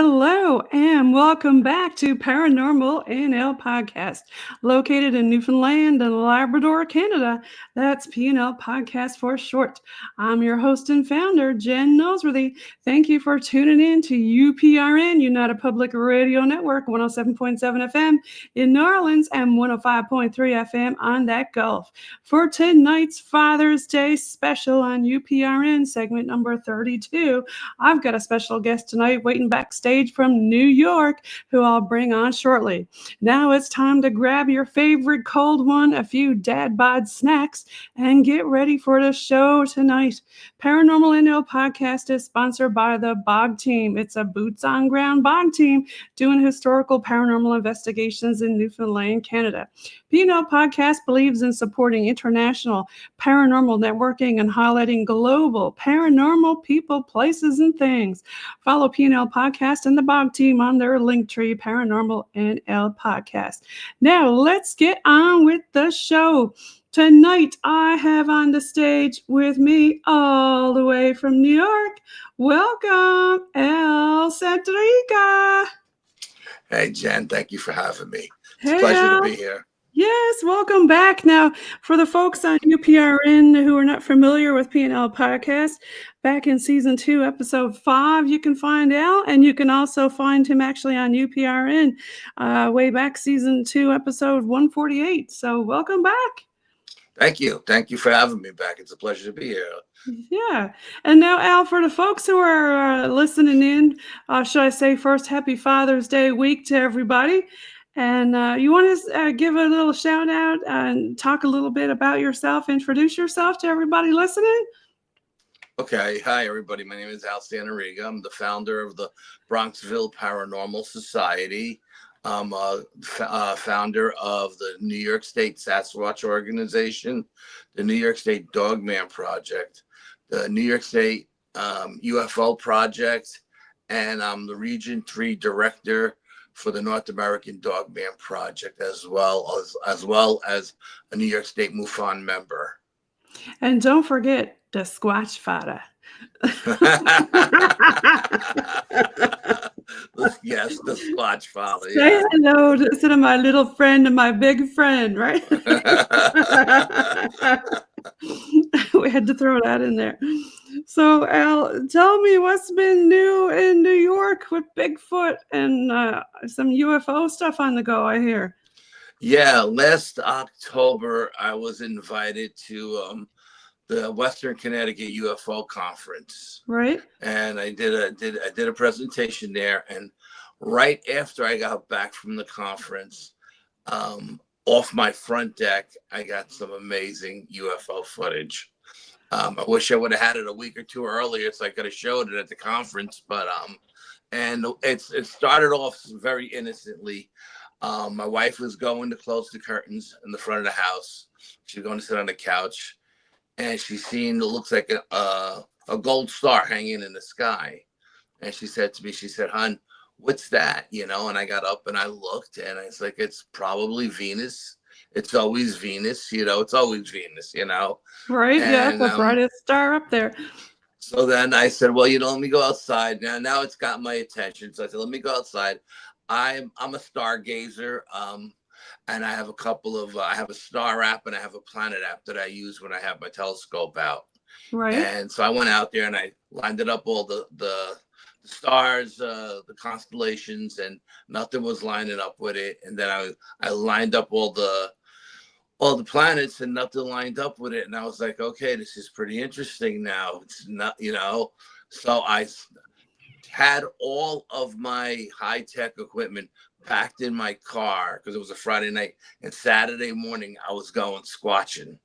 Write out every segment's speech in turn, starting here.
Hello and welcome back to Paranormal NL Podcast, located in Newfoundland and Labrador, Canada. That's PNL Podcast for short. I'm your host and founder, Jen Noseworthy. Thank you for tuning in to UPRN, United Public Radio Network, 107.7 FM in New Orleans and 105.3 FM on that Gulf. For tonight's Father's Day special on UPRN, segment number 32, I've got a special guest tonight waiting backstage from New York who I'll bring on shortly. Now it's time to grab your favorite cold one, a few dad bod snacks, and get ready for the show tonight. Paranormal NL Podcast is sponsored by the BOG team. It's a boots on ground BOG team doing historical paranormal investigations in Newfoundland, Canada. PNL Podcast believes in supporting international paranormal networking and highlighting global paranormal people, places, and things. Follow PNL Podcast and the BOG team on their Linktree, Paranormal NL Podcast. Now, let's get on with the show. Tonight, I have on the stage with me all the way from New York. Welcome, El Santariga. Hey, Jen, thank you for having me. It's Hey, a pleasure Al. to be here. Yes, welcome back. Now, for the folks on UPRN who are not familiar with PNL Podcast, back in season 2, episode 5, you can find Al, and you can also find him actually on UPRN way back season 2, episode 148. So welcome back. Thank you. Thank you for having me back. It's a pleasure to be here. Yeah. And now, Al, for the folks who are listening in, should I say first, happy Father's Day week to everybody. And you want to give a little shout out and talk a little bit about yourself, introduce yourself to everybody listening? Okay. Hi, everybody. My name is Al Santariga. I'm the founder of the Bronxville Paranormal Society. I'm a founder of the New York State Sasquatch Organization, the New York State Dogman Project, the New York State UFO Project, and I'm the Region 3 Director for the North American Dogman Project, as well as a New York State MUFON member. And don't forget the Squatchfather. Yes, the Squatchfather. Say Yeah. hello to my little friend and my big friend, right? We had to throw that in there. So, Al, tell me what's been new in New York with Bigfoot and some UFO stuff on the go, I hear. Yeah, last October, I was invited to the Western Connecticut UFO Conference. Right. And I did a presentation there. And right after I got back from the conference, off my front deck, I got some amazing UFO footage. I wish I would have had it a week or two earlier so I could have showed it at the conference. But and it started off very innocently. My wife was going to close the curtains in the front of the house. She was going to sit on the couch, and she seen, it looks like a gold star hanging in the sky. And she said to me, she said, "Hon, what's that?" You know, and I got up and I looked, and it's like, it's probably Venus. It's always Venus, you know, it's always Venus, you know. Right. And, Yeah, the brightest star up there. So then I said, well, let me go outside. Now it's got my attention. So I said, let me go outside. I'm a stargazer. And I have a couple of, I have a star app and I have a planet app that I use when I have my telescope out. Right. And so I went out there and I lined up all the stars, the constellations, and nothing was lining up with it. And then I lined up all the planets and nothing lined up with it. And I was like, okay, this is pretty interesting now. It's not, you know, so I had all of my high-tech equipment packed in my car because it was a Friday night, and Saturday morning I was going squatching.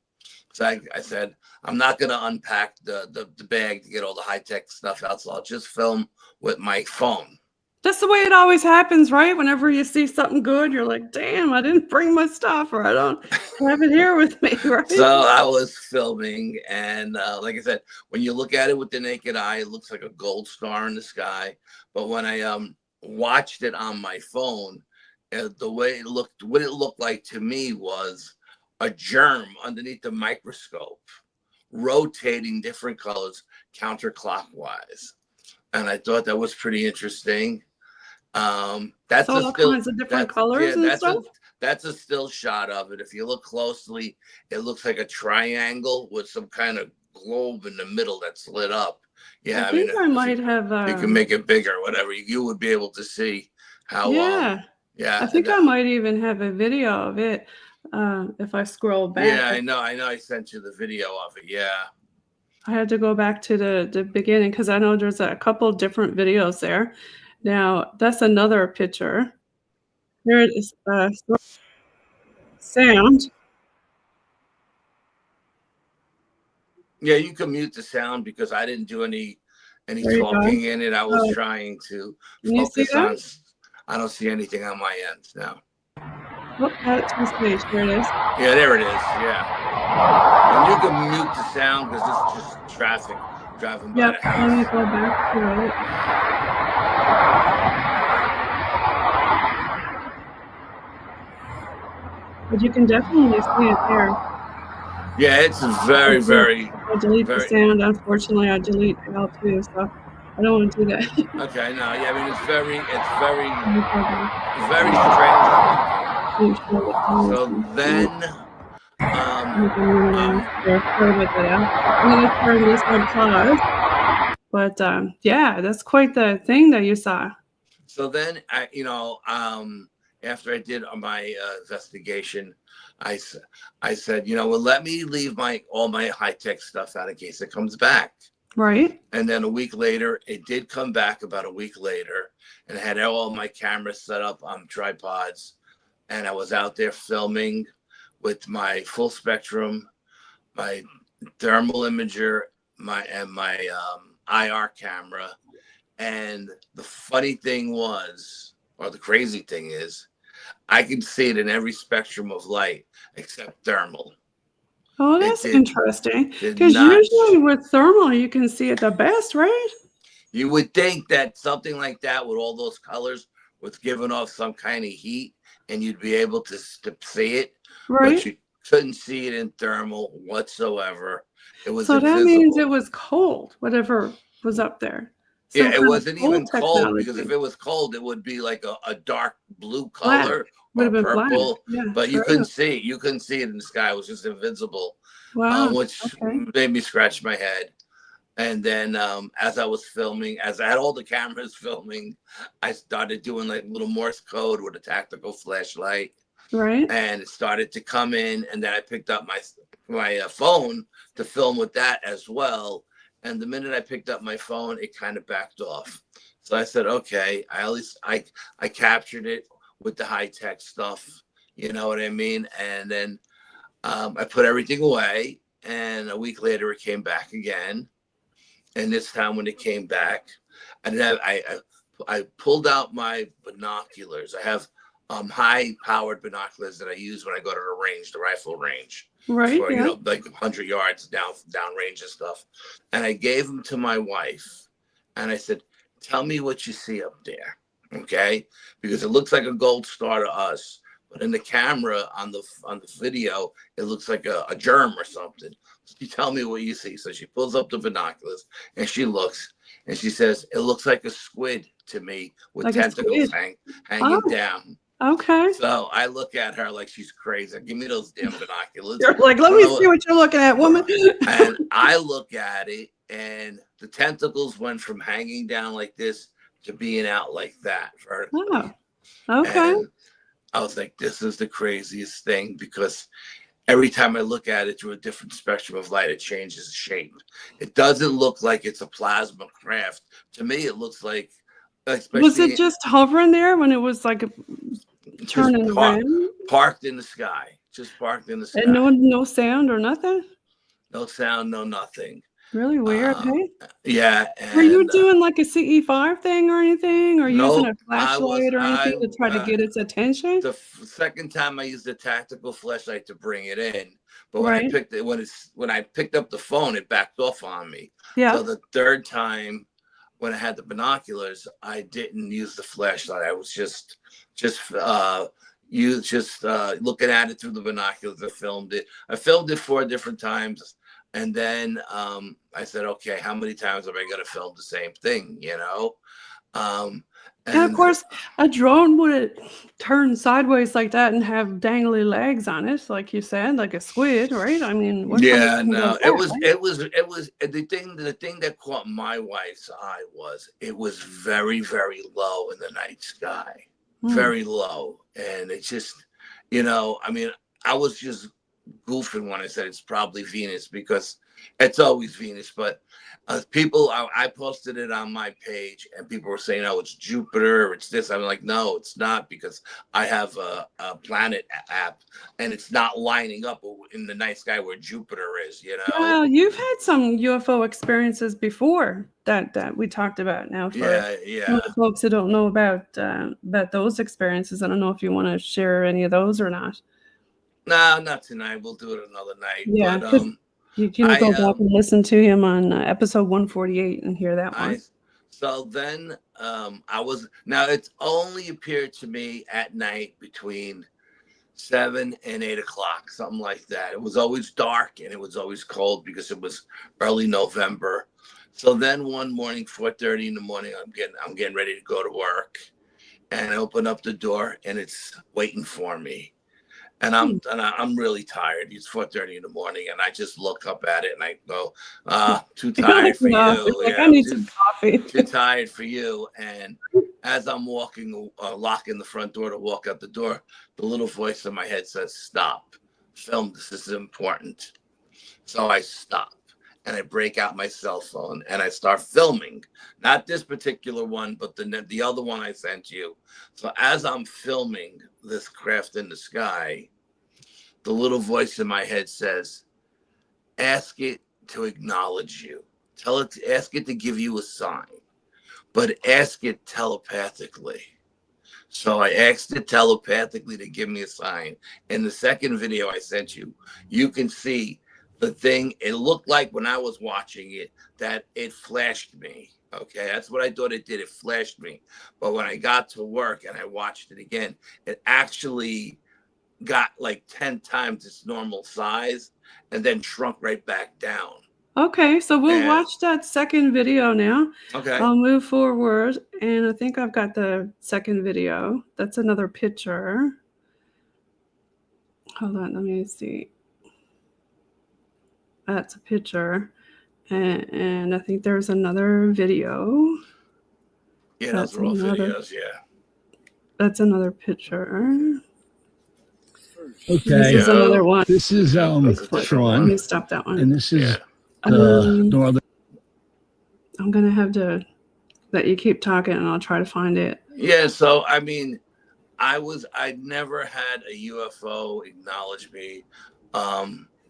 So I said, I'm not going to unpack the bag to get all the high-tech stuff out, so I'll just film with my phone. That's the way it always happens, right? Whenever you see something good, you're like, damn, I didn't bring my stuff, or I don't have it here with me, right? So I was filming, and like I said, when you look at it with the naked eye, it looks like a gold star in the sky. But when I watched it on my phone, the way it looked, what it looked like to me was a germ underneath the microscope, rotating different colors counterclockwise. And I thought that was pretty interesting. That's So a all still. kinds of different colors and stuff. That's a still shot of it. If you look closely, it looks like a triangle with some kind of globe in the middle that's lit up. Yeah, I think I might have. You can make it bigger, whatever. You would be able to see how. Yeah. Yeah. I think I might even have a video of it if I scroll back. Yeah, I know. I sent you the video of it. Yeah. I had to go back to the beginning because I know there's a couple different videos there. Now, that's another picture. There it is. Sound. Yeah, you can mute the sound because I didn't do any There you go. talking in it. I was Oh. trying to Can you see focus on. that? I don't see anything on my end now. Oh, that's his page. There it is. Yeah, there it is. Yeah. And you can mute the sound because it's just traffic driving by the house. Let me go back to it. But you can definitely see it there. Yeah, it's very, very. I delete the sound. Unfortunately, I delete L too, so I don't want to do that. Okay, no, yeah, I mean it's very strange. So then, I'm gonna turn this on pause. But yeah, that's quite the thing that you saw. So then, after I did my investigation, I said, well, let me leave all my high-tech stuff out in case it comes back. Right. And then a week later, it did come back about a week later, and I had all my cameras set up on tripods, and I was out there filming with my full spectrum, my thermal imager, my IR camera. And the funny thing was, or the crazy thing is, I can see it in every spectrum of light except thermal. Oh, that's interesting. Because usually with thermal, you can see it the best, right? You would think that something like that with all those colors was giving off some kind of heat and you'd be able to see it. Right. But you couldn't see it in thermal whatsoever. It was so invisible. That means it was cold, whatever was up there. Yeah, it wasn't even cold because if it was cold, it would be like a dark blue color or purple. Yeah, but you couldn't see. You couldn't see it in the sky. It was just invisible. Wow. Which made me scratch my head. And then as I was filming, as I had all the cameras filming, I started doing like little Morse code with a tactical flashlight. Right. And it started to come in, and then I picked up my phone to film with that as well. And the minute I picked up my phone, it kind of backed off. So I said, okay, I captured it with the high tech stuff. You know what I mean? And then I put everything away. And a week later, it came back again. And this time when it came back, and then I pulled out my binoculars. I have high-powered binoculars that I use when I go to the range, the rifle range. Right. For, like 100 yards down range and stuff. And I gave them to my wife. And I said, tell me what you see up there. Okay? Because it looks like a gold star to us. But in the camera, on the video, it looks like a germ or something. So you tell me what you see. So she pulls up the binoculars and she looks. And she says, it looks like a squid to me with like tentacles hanging down. Okay. So I look at her like she's crazy. Give me those damn binoculars. You're like, let me see what you're looking at, woman. And I look at it, and the tentacles went from hanging down like this to being out like that. Oh, okay. And I was like, this is the craziest thing because every time I look at it through a different spectrum of light, it changes shape. It doesn't look like it's a plasma craft. To me, it looks like. Was it just hovering there when it was like turning around? Parked in the sky. Just parked in the sky. And no sound or nothing? No sound, no nothing. Really weird, hey? Yeah. Were you doing like a CE5 thing or anything? Or using a flashlight or anything to try to get its attention? The second time I used a tactical flashlight to bring it in. But when I picked up the phone, it backed off on me. Yeah. So the third time, when I had the binoculars, I didn't use the flashlight. I was just looking at it through the binoculars. I filmed it 4 different times, and then I said, okay, how many times am I going to film the same thing? And of course, a drone would turn sideways like that and have dangly legs on it, like you said, like a squid, right? I mean, what kind of thing no, does that, it was the thing that caught my wife's eye was it was very, very low in the night sky, very low. And it just, I mean, I was just goofing when I said it's probably Venus because it's always Venus, but I posted it on my page and people were saying, oh, it's Jupiter, it's this. I'm like, no, it's not, because I have a planet app and it's not lining up in the night sky where Jupiter is, Well, you've had some UFO experiences before that we talked about. Now, for some of the folks who don't know about those experiences, I don't know if you want to share any of those or not. No, not tonight. We'll do it another night. Yeah, but you can go back and listen to him on episode 148 and hear that one. So then now it's only appeared to me at night between 7 and 8 o'clock, something like that. It was always dark and it was always cold because it was early November. So then one morning, 4:30 in the morning, I'm getting ready to go to work, and I open up the door and it's waiting for me. And I'm really tired. It's 4:30 in the morning, and I just look up at it and I go, too tired for you. Like, I need some coffee. Too tired for you. And as I'm walking, locking the front door to walk out the door, the little voice in my head says, "Stop, film. This is important." So I stop and I break out my cell phone and I start filming. Not this particular one, but the other one I sent you. So as I'm filming this craft in the sky, the little voice in my head says, ask it to acknowledge you. Ask it to give you a sign, but ask it telepathically. So I asked it telepathically to give me a sign. In the second video I sent you, you can see the thing. It looked like when I was watching it that it flashed me. Okay, that's what I thought it did. It flashed me. But when I got to work and I watched it again, it actually got like 10 times its normal size and then shrunk right back down. Okay, so we'll watch that second video now. Okay. I'll move forward, and I think I've got the second video. That's another picture. Hold on, let me see. That's a picture. And I think there's another video. Yeah, those are all videos, yeah. That's another picture. Okay. This is another one. This is Sean. Let me stop that one. And this is Northern. I'm going to have to let you keep talking and I'll try to find it. Yeah, so I mean, I'd never had a UFO acknowledge me.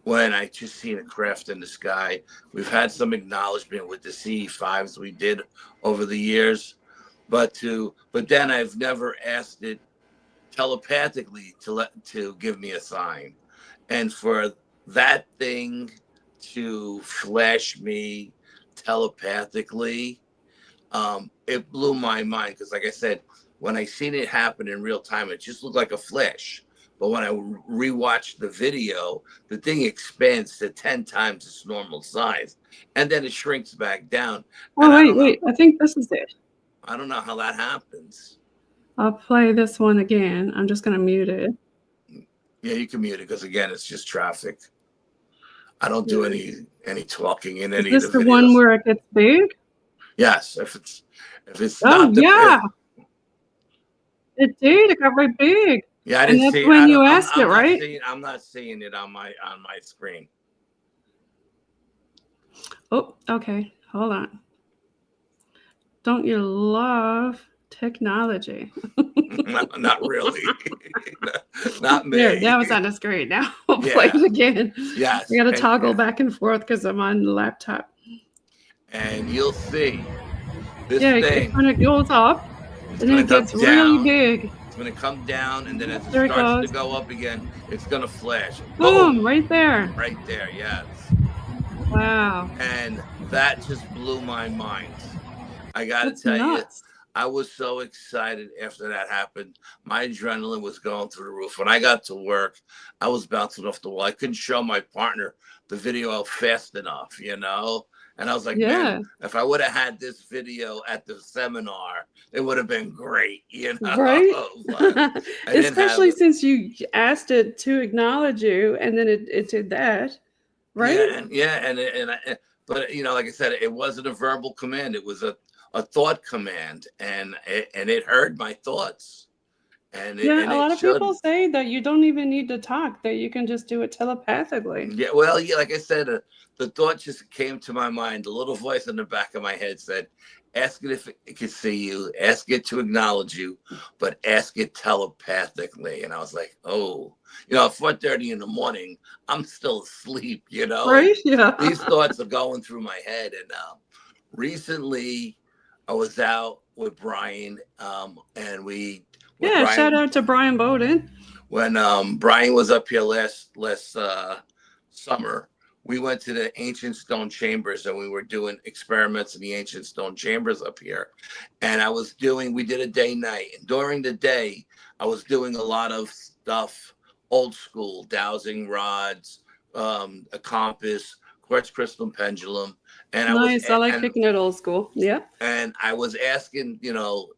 When I just seen a craft in the sky. We've had some acknowledgement with the CE5s we did over the years, but then I've never asked it telepathically to give me a sign. And for that thing to flash me telepathically, it blew my mind, because like I said, when I seen it happen in real time, it just looked like a flash. But when I rewatched the video, the thing expands to 10 times its normal size, and then it shrinks back down. Oh, wait, I think this is it. I don't know how that happens. I'll play this one again. I'm just going to mute it. Yeah, you can mute it, because again, it's just traffic. I don't do any talking in any of the videos. Is this the one where it gets big? Yes, if it's not it did. It got right big. Yeah, I didn't see it. When you asked it, right? I'm not seeing it on my screen. Oh, okay. Hold on. Don't you love technology? Not really. Not me. There, that was on the screen. Now we'll play it again. Yes. I got to toggle back and forth because I'm on the laptop. And you'll see this thing. When it goes up, and then it gets really big. It's going to come down, and then as it starts to go up again, it's going to flash. Boom, right there. Right there, yes. Wow. And that just blew my mind. I got to tell you, I was so excited after that happened. My adrenaline was going through the roof. When I got to work, I was bouncing off the wall. I couldn't show my partner the video fast enough, And I was like, Yeah. man, if I would have had this video at the seminar, it would have been great, you know. Right? But I didn't have Especially it. since you asked it to acknowledge you, and then it did that, right? But you know, like I said, it wasn't a verbal command. It was a thought command, and it heard my thoughts, and Yeah, a it lot of should. people say that you don't even need to talk, that you can just do it telepathically. Yeah, well, yeah, like I said, the thought just came to my mind. The little voice in the back of my head said, ask it if it can see you, ask it to acknowledge you, but ask it telepathically. And I was like, oh, you know, at 4:30 in the morning, I'm still asleep, you know, Right? and Yeah. these thoughts are going through my head. And recently I was out with Brian, and Yeah, shout out to Brian Bowden. when Brian was up here last summer, we went to the ancient stone chambers, and we were doing experiments in the ancient stone chambers up here. And we did a day night. And during the day, I was doing a lot of stuff, old school, dowsing rods, a compass, quartz crystal pendulum. And Nice. I like kicking it old school. Yeah. And I was asking, you know,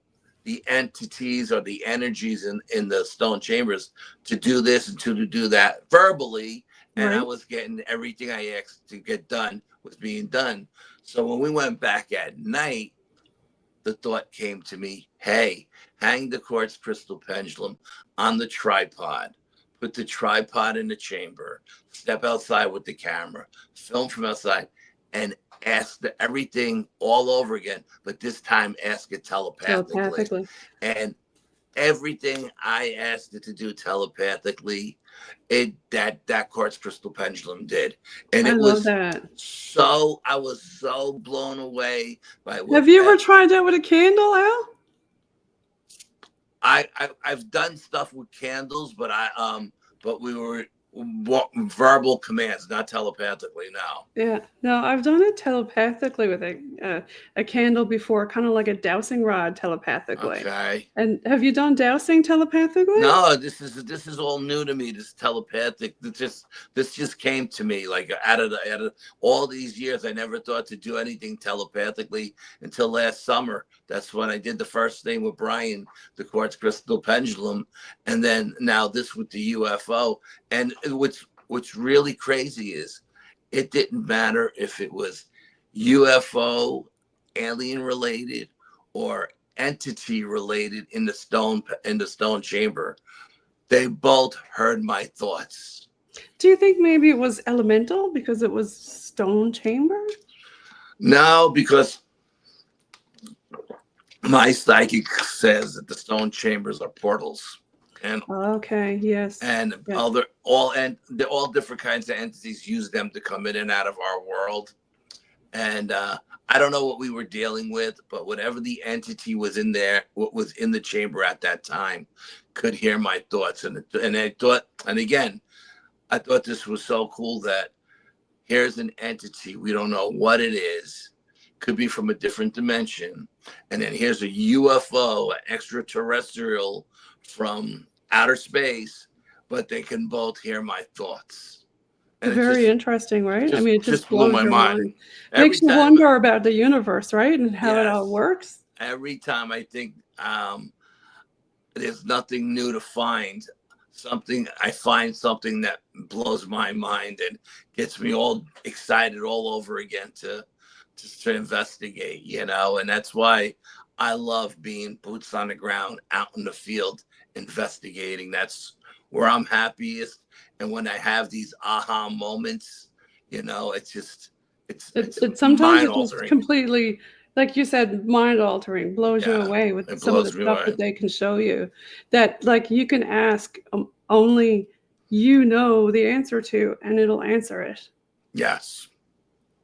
the entities or the energies in the stone chambers to do this and to do that verbally. And I was getting everything I asked to get done was being done. So when we went back at night, the thought came to me, hey, hang the quartz crystal pendulum on the tripod, put the tripod in the chamber, step outside with the camera, film from outside, and ask everything all over again, but this time ask it telepathically. And everything I asked it to do telepathically, that quartz crystal pendulum did. And I love that. So I was so blown away by what. Have you ever tried that with a candle, Al? I've done stuff with candles, but we were verbal commands, not telepathically. Yeah, no, I've done it telepathically with a candle before, kind of like a dowsing rod telepathically. Okay. And have you done dowsing telepathically? No, this is all new to me. This telepathic. This just came to me like out of all these years. I never thought to do anything telepathically until last summer. That's when I did the first thing with Brian, the quartz crystal pendulum, and then now this with the UFO. And what's really crazy is it didn't matter if it was UFO, alien related, or entity related in the stone chamber. They both heard my thoughts. Do you think maybe it was elemental because it was stone chamber? No, because my psychic says that the stone chambers are portals. And okay, yes. And yes. all different kinds of entities use them to come in and out of our world. And I don't know what we were dealing with, but whatever the entity was in there, what was in the chamber at that time, could hear my thoughts. And I thought, and again, I thought this was so cool that here's an entity, we don't know what it is, could be from a different dimension, and then here's a UFO, an extraterrestrial from outer space, but they can both hear my thoughts. And very interesting, right? I mean, it just blew my mind. Makes you wonder about the universe, right? And how it all works. Every time I think there's nothing new to find, I find something that blows my mind and gets me all excited all over again to investigate, you know. And that's why I love being boots on the ground, out in the field, investigating. That's where I'm happiest. And when I have these aha moments, you know, it's sometimes it just completely, like you said, mind altering, blows you away with some of the stuff that they can show you that, like, you can ask only you know the answer to, and it'll answer it. Yes.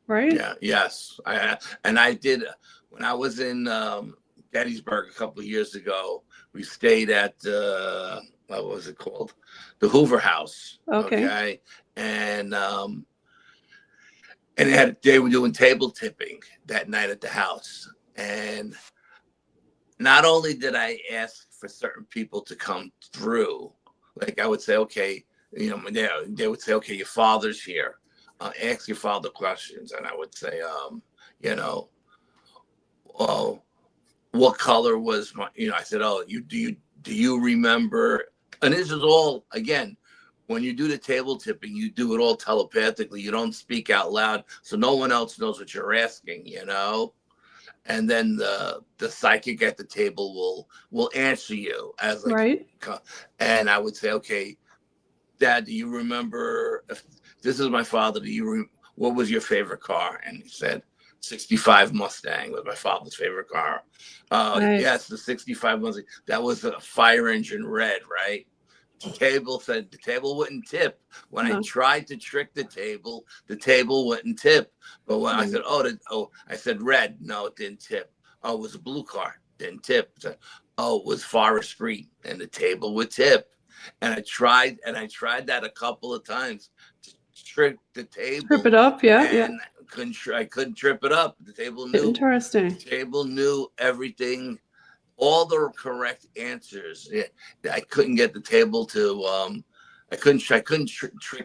Right? Yeah. Yes. I did when I was in Gettysburg a couple of years ago. We stayed at what was it called? The Hoover House. Okay. And they were doing table tipping that night at the house. And not only did I ask for certain people to come through, like I would say, okay, you know, they would say, okay, your father's here. ask your father questions, and I would say, you know, oh, what color was my, you know, I said, oh, do you remember? And this is all, again, when you do the table tipping, you do it all telepathically. You don't speak out loud, so no one else knows what you're asking, you know? And then the psychic at the table will answer you as like, right. and I would say, okay, Dad, do you remember, if this is my father, what was your favorite car? And he said, 65 Mustang was my father's favorite car. Nice. Yes, the 65 Mustang. That was a fire engine red, right? The table said the table wouldn't tip. When I tried to trick the table wouldn't tip. But when I said, I said red, no, it didn't tip. Oh, it was a blue car, didn't tip. Oh, it was Forest Green, and the table would tip. And I tried that a couple of times to trick the table. Trip it up, yeah, and I couldn't trip it up. The table knew. Interesting. The table knew everything, all the correct answers. I couldn't get the table to. I couldn't trick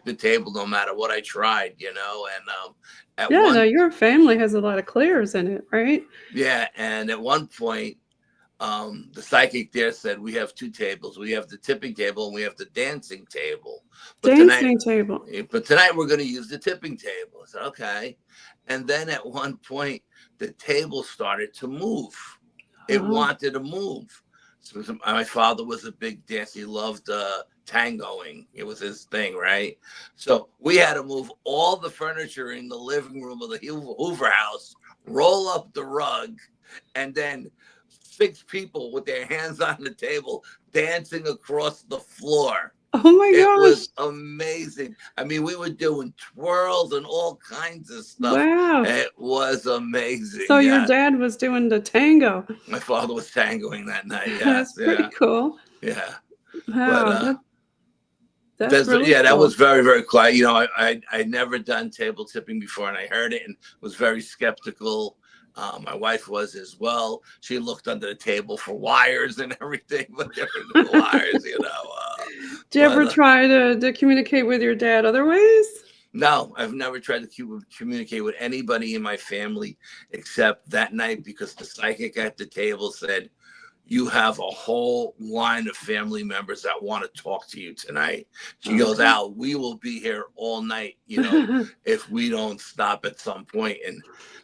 the table no matter what I tried, you know. And your family has a lot of clears in it, right? Yeah, and at one point, the psychic there said, we have two tables. We have the tipping table and we have the dancing table. But tonight we're going to use the tipping table. I said, okay. And then at one point, the table started to move. It wanted to move. So my father was a big dancer. He loved tangoing. It was his thing, right? So we had to move all the furniture in the living room of the Hoover house, roll up the rug, and then 6 people with their hands on the table dancing across the floor. Oh my gosh. It was amazing. I mean, we were doing twirls and all kinds of stuff. Wow. It was amazing. So your dad was doing the tango. My father was tangoing that night. Yes. That's pretty cool. Yeah. Wow. But, that's really cool. That was very, very quiet. You know, I'd never done table tipping before, and I heard it and was very skeptical. My wife was as well. She looked under the table for wires and everything, but there were no wires, you know. Did you ever try to communicate with your dad other ways? No, I've never tried to communicate with anybody in my family except that night, because the psychic at the table said, you have a whole line of family members that want to talk to you tonight. She goes, Al, we will be here all night, you know, if we don't stop at some point.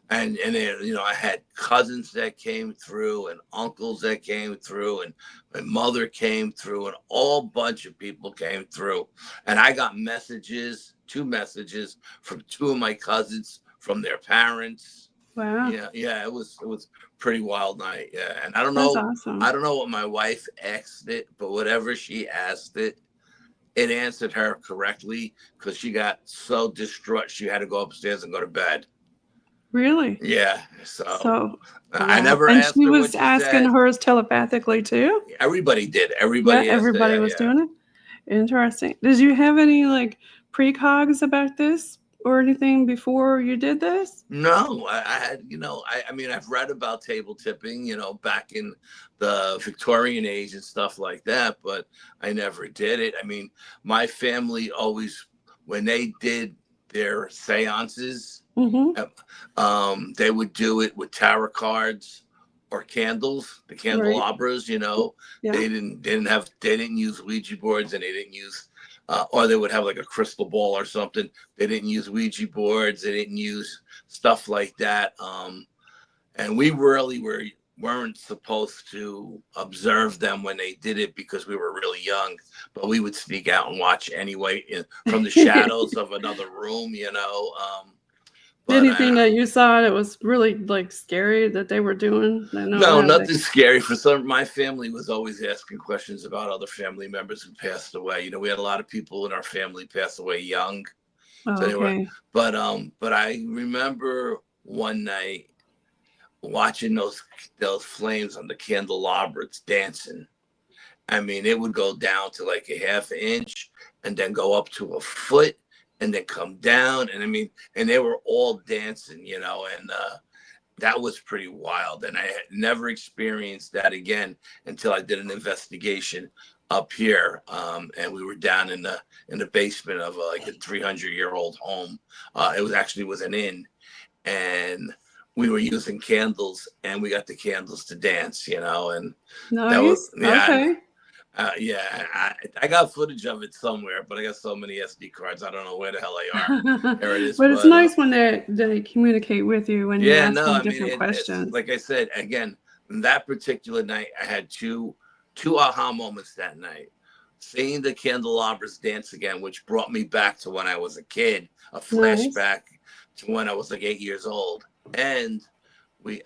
And you know, I had cousins that came through and uncles that came through, and my mother came through, and all bunch of people came through. And I got 2 messages from 2 of my cousins from their parents. Wow. Yeah, it was pretty wild night. Yeah. And I don't know. That's awesome. I don't know what my wife asked it, but whatever she asked it answered her correctly, because she got so distraught she had to go upstairs and go to bed. Really? Yeah. So I never and asked she her was what she asking said. hers telepathically too? Everybody did. Everybody was doing it. Interesting. Did you have any like precogs about this or anything before you did this? No, I had, you know, I mean, I've read about table tipping, you know, back in the Victorian age and stuff like that, but I never did it. I mean, my family always, when they did their seances, they would do it with tarot cards or candles, the candelabras, you know. They didn't use Ouija boards, and they didn't use or they would have like a crystal ball or something. They didn't use Ouija boards. They didn't use stuff like that. And we really weren't supposed to observe them when they did it, because we were really young. But we would sneak out and watch anyway from the shadows of another room, you know. Anything that you saw that was really like scary that they were doing? No, nothing scary. My family was always asking questions about other family members who passed away. You know, we had a lot of people in our family pass away young. But I remember one night watching those flames on the candelabras dancing. I mean, it would go down to like a half inch and then go up to a foot and then come down. And I mean, and they were all dancing, you know, that was pretty wild. And I had never experienced that again until I did an investigation up here. And we were down in the basement of like a 300-year-old home. It was an inn, and we were using candles, and we got the candles to dance, and that was, Nice. Okay. I got footage of it somewhere, but I got so many SD cards, I don't know where the hell they are. There it is. But it's nice when they communicate with you when you ask them different questions. Like I said, again, that particular night, I had two aha moments that night. Seeing the candelabras dance again, which brought me back to when I was a kid, a flashback to when I was like 8 years old. And it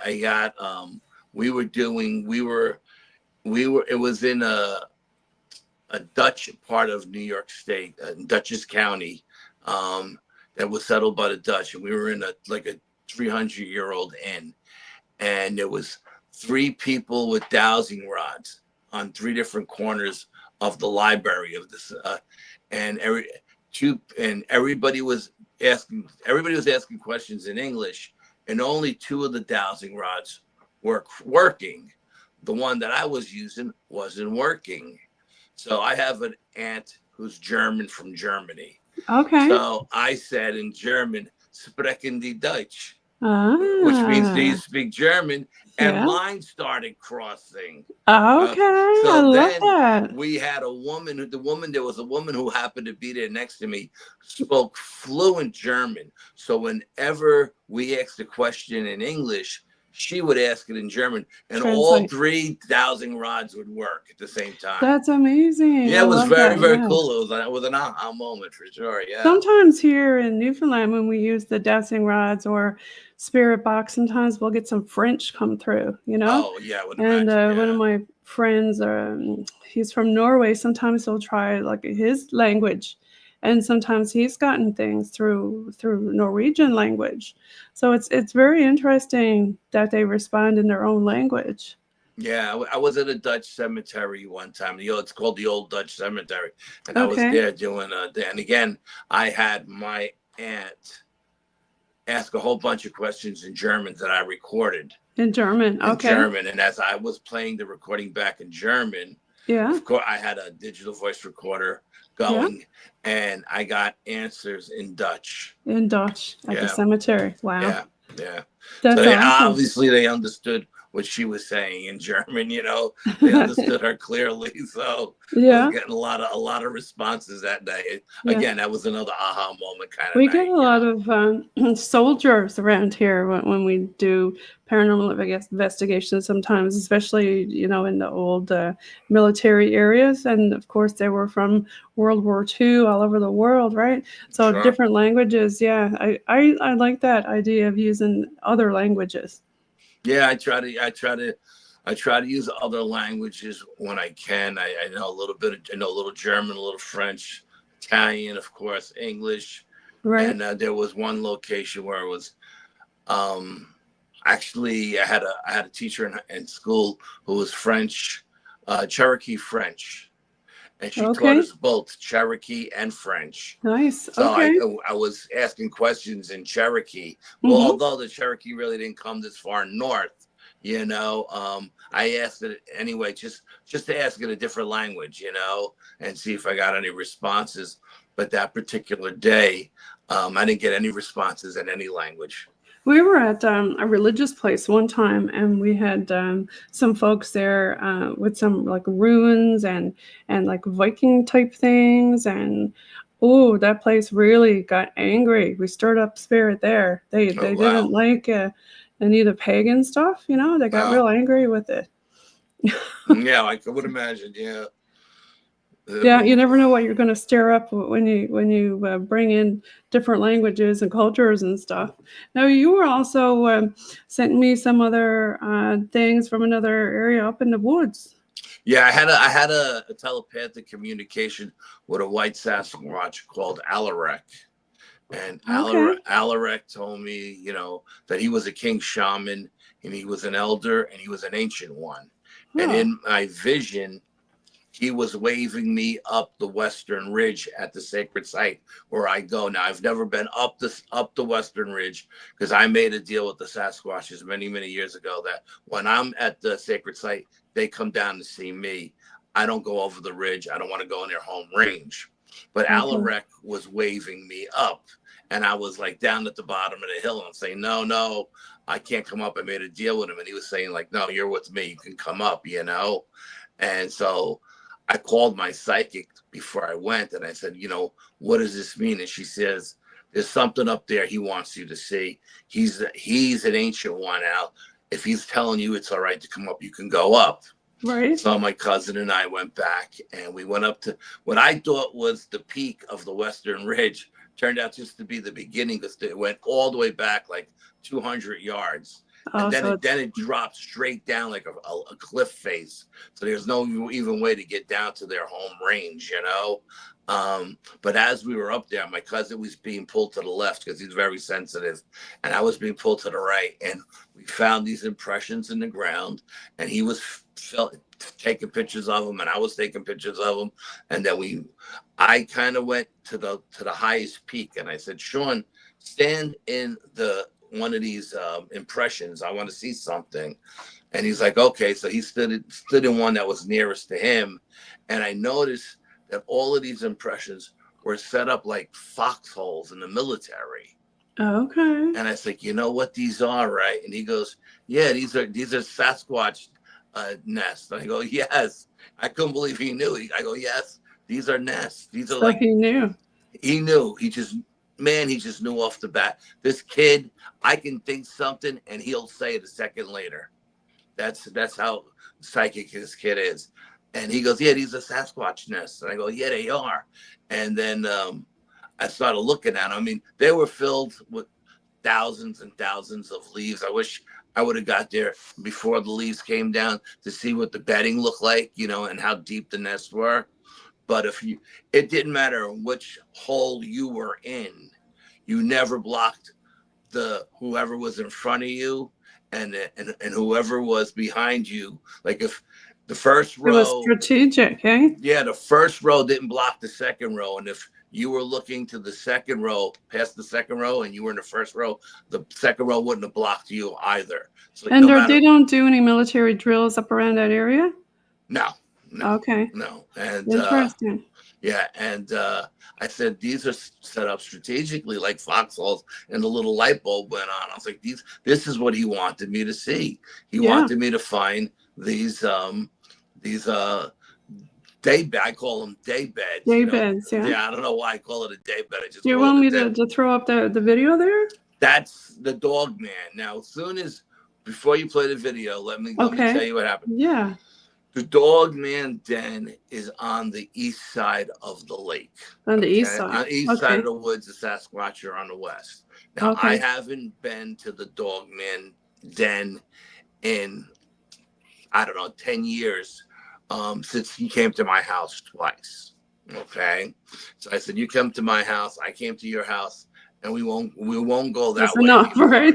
was in a Dutch part of New York State, Dutchess County, that was settled by the Dutch. And we were in a 300-year-old inn. And there was 3 people with dowsing rods on 3 different corners of the library of this, and everybody was asking questions in English, and only 2 of the dowsing rods were working. The one that I was using wasn't working. So I have an aunt who's German from Germany. Okay. So I said in German, "Sprechen die Deutsch," which means, "Do you speak German?" And lines started crossing. Okay, So I love then that. we had there was a woman who happened to be there next to me, spoke fluent German. So whenever we asked a question in English, she would ask it in German, and all 3 dowsing rods would work at the same time. That's amazing. Yeah, it was very cool. It was an aha moment for sure. Yeah. Sometimes here in Newfoundland, when we use the dowsing rods or spirit box, sometimes we'll get some French come through. Oh yeah, I would and imagine, one of my friends, he's from Norway. Sometimes he'll try like his language, and sometimes he's gotten things through Norwegian language. So it's very interesting that they respond in their own language. Yeah, I was at a Dutch cemetery one time. It's called the Old Dutch Cemetery, and I was there doing and again, I had my aunt ask a whole bunch of questions in German that I recorded. In German, okay. And as I was playing the recording back in German, of course, I had a digital voice recorder going, and I got answers in Dutch. In Dutch at the cemetery. Wow. Yeah. That's so awesome. Obviously they understood what she was saying in German. They understood her clearly. So I was getting a lot of responses that day. Again, that was another aha moment kind of. We get a lot of soldiers around here when we do paranormal investigations sometimes, especially in the old military areas, and of course they were from World War II all over the world, right? So different languages. I like that idea of using other languages. Yeah, I try to use other languages when I can. I know a little bit. I know a little German, a little French, Italian, of course, English. Right. And there was one location where it was, actually, I had a teacher in school who was French, Cherokee French, and she taught us both Cherokee and French. Nice. So I was asking questions in Cherokee. Well, although the Cherokee really didn't come this far north, I asked it anyway, just to ask it a different language, and see if I got any responses. But that particular day, I didn't get any responses in any language. We were at a religious place one time, and we had some folks there with some like ruins and like Viking type things, and that place really got angry. We stirred up spirit there. They didn't like any of the pagan stuff. They got real angry with it. Yeah, I would imagine. Yeah. Yeah, you never know what you're going to stir up when you bring in different languages and cultures and stuff. Now, you were also sent me some other things from another area up in the woods. Yeah, I had a telepathic communication with a white Sasquatch called Alarak. And Alarak told me, that he was a king shaman, and he was an elder, and he was an ancient one. And in my vision, he was waving me up the Western Ridge at the sacred site where I go. Now, I've never been up the Western Ridge because I made a deal with the Sasquatches many, many years ago that when I'm at the sacred site, they come down to see me. I don't go over the ridge. I don't want to go in their home range. But Alarek was waving me up, and I was like down at the bottom of the hill, and I'm saying, no, I can't come up. I made a deal with him, and he was saying like, no, you're with me. You can come up, And so I called my psychic before I went, and I said, what does this mean? And she says, there's something up there he wants you to see. He's an ancient one, Al. If he's telling you it's all right to come up, you can go up. Right. So my cousin and I went back, and we went up to what I thought was the peak of the Western Ridge. Turned out just to be the beginning because it went all the way back like 200 yards. And then it dropped straight down like a cliff face. So there's no even way to get down to their home range, But as we were up there, my cousin was being pulled to the left because he's very sensitive. And I was being pulled to the right. And we found these impressions in the ground. And he was taking pictures of them. And I was taking pictures of them. And then I kind of went to the highest peak. And I said, Sean, stand in one of these impressions. I want to see something. And he's like, okay. So he stood in one that was nearest to him. And I noticed that all of these impressions were set up like foxholes in the military. Okay. And I was like, you know what these are, right? And he goes, yeah, these are Sasquatch nests. And I go, yes. I couldn't believe he knew. I go, yes, these are nests. These are he knew. He knew. He just knew off the bat. This kid, I can think something and he'll say it a second later. That's how psychic this kid is. And he goes, yeah, these are Sasquatch nests. And I go, yeah, they are. And then I started looking at them. I mean, they were filled with thousands and thousands of leaves. I wish I would have got there before the leaves came down to see what the bedding looked like, and how deep the nests were. But it didn't matter which hole you were in, you never blocked whoever was in front of you and whoever was behind you. Like if the first row, it was strategic, eh? Yeah, the first row didn't block the second row, and if you were looking to the second row, past the second row, and you were in the first row, the second row wouldn't have blocked you either. So and they don't do any military drills up around that area? No. Okay. No. And interesting. And I said, these are set up strategically like foxholes, and the little light bulb went on. I was like, this is what he wanted me to see. He wanted me to find these day bed. I call them day beds. Day beds, yeah. Yeah, I don't know why I call it a day bed. Do you want me to throw up the video there? That's the dog man. Now, before you play the video, let me tell you what happened. Yeah. The dog man den is on the east side of the lake. On the east side. On the east side of the woods, the Sasquatch are on the west. Now, I haven't been to the dog man den in, I don't know, 10 years since he came to my house twice. Okay. So I said, you come to my house, I came to your house, and we won't go that way. Enough, right?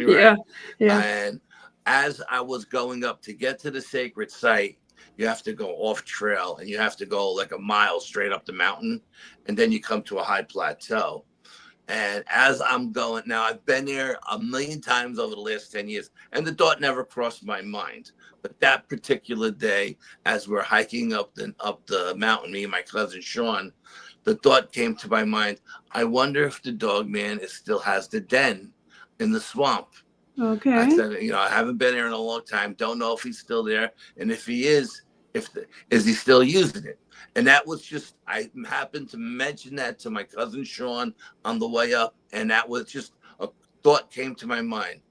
Yeah. And as I was going up to get to the sacred site, you have to go off trail, and you have to go like a mile straight up the mountain, and then you come to a high plateau. And as I'm going, now I've been there a million times over the last 10 years, and the thought never crossed my mind. But that particular day, as we're hiking up the mountain, me and my cousin Sean, the thought came to my mind, I wonder if the dog man still has the den in the swamp. Okay. I said, I haven't been there in a long time. Don't know if he's still there. And if he is, is he still using it? And that was just, I happened to mention that to my cousin Sean on the way up. And that was just a thought came to my mind.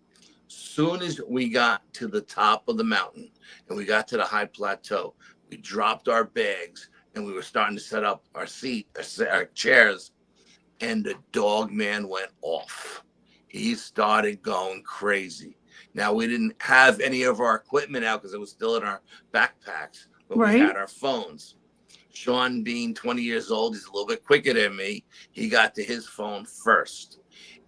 Soon as we got to the top of the mountain and we got to the high plateau, we dropped our bags and we were starting to set up our chairs. And the dog man went off. He started going crazy. Now, we didn't have any of our equipment out because it was still in our backpacks, but we had our phones. Sean, being 20 years old, he's a little bit quicker than me. He got to his phone first.